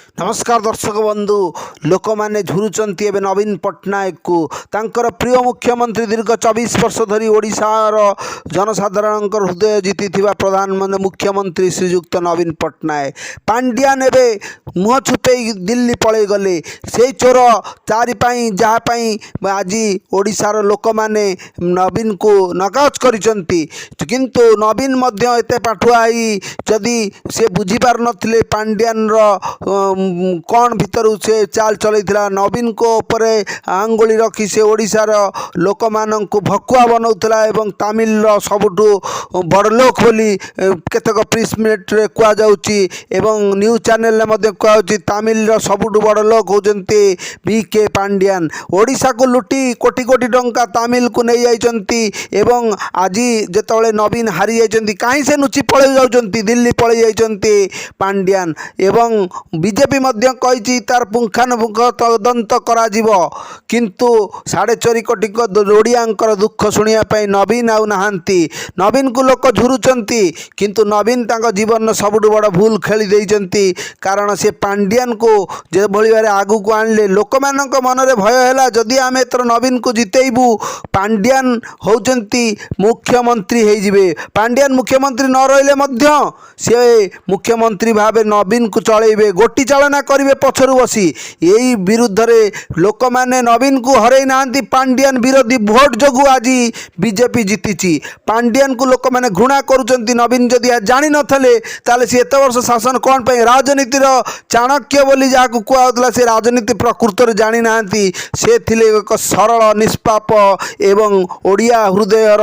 नमस्कार दर्शक बंधु लोक मैंने झुरुचंती एवं नवीन पट्टनायक को तांकर प्रिय मुख्यमंत्री दीर्घ 24 वर्ष धरी ओडिशार जनसाधारण हृदय जीति प्रधानमंत्री मुख्यमंत्री श्रीजुक्त नवीन पट्टनायक पांड्यान एवं मुह छुपे दिल्ली पलि गले से चोर चारिपाई जहाँपाई आज ओडिशार लोक मैंने नवीन को नकाज करिसंती किंतु नवीन मध्य एते पाठुआ जदि से बुझीपार नथिले पांड्यान कौन भीतर से चाल चलैथिला नवीन को उपरे आंगुली रखी से ओडिशार लोक मान को भकुआ बनाउथला एवं तमिल सबुठु बड़ लोक बोली केतक प्रेस मिट रे कुआ जाउची एवं न्यूज चैनल ले मध्य कुआ जाउची तमिल सबुठु बड़ लोक होजंती बीके पांड्यान ओडिशा को लुटी कोटी कोटी टंका तमिल को नहीं जाइचंती एवं आज जेतबेले नवीन हारी जाइचंती काहे से नुची पळै जाउचंती दिल्ली पळै जाइचंती पांड्यान एवं बीजेपी मध्य कही तार पुंखानुपुंख तदंत करा किंतु 4.5 कोटी ओडियांकर दुख शुणा नवीन आउ नहांती नवीन को लोक झुरुचंती किंतु नवीन तांको जीवन सबुठु बड़ भूल खेली देइचंती कारण से पांड्यान को जे भली भारे आगु को आणले लोक मानक मन रे भय हैला जदि आमे एतर नवीन को जितेइबु पांड्यान होउचंती मुख्यमंत्री हेइ जिवे पांड्यान मुख्यमंत्री न रहिले मध्य से मुख्यमंत्री भावे नवीन को चलैबे गोटी चालना करेंगे पछरु बसी यही विरुद्ध रे लोक मैंने नवीन को हरई नांती पांड्यान विरोधी भोट जगु आज बीजेपी जीति पांड्यान को लोक मैंने घृणा करुचंती नवीन जदि जानी नथले ताले से एत वर्ष शासन कौन पे राजनीतिर चाणक्य बोली जहाँ कहला से राजनीति प्रकृत में जानी नांती से थिले एक सरल निष्पाप एवं ओडिया हृदयर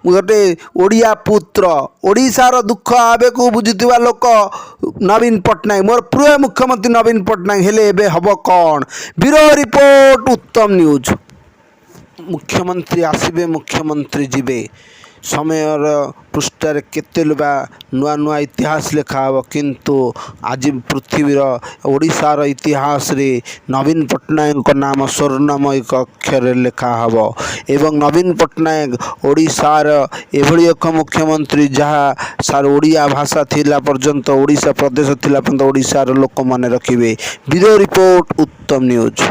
गोटे ओडिया पुत्र ओडिशार दुख आवेग को बुझुवा लोक नवीन पट्टनायक मोर प्रिय मुख्यमंत्री नवीन पट्टनायक हेले एबे हब कौन ब्यूरो रिपोर्ट उत्तम न्यूज मुख्यमंत्री आसबे मुख्यमंत्री जीवे समयर पृष्ठार केते नुआ नुआ इतिहास लिखा हे किंतु आज पृथ्वीर ओडिशार इतिहास रे नवीन पट्टनायक नाम स्वर्णमय अक्षर लिखा हे एवं नवीन पट्टनायक ओडिशार एभली एक मुख्यमंत्री जहाँ सार ओडिया भाषा थिला पर्यंत ओडिशा प्रदेश थिला पर्यंत ओडिशार लोक माने रखिबे ब्यूरो रिपोर्ट उत्तम न्यूज।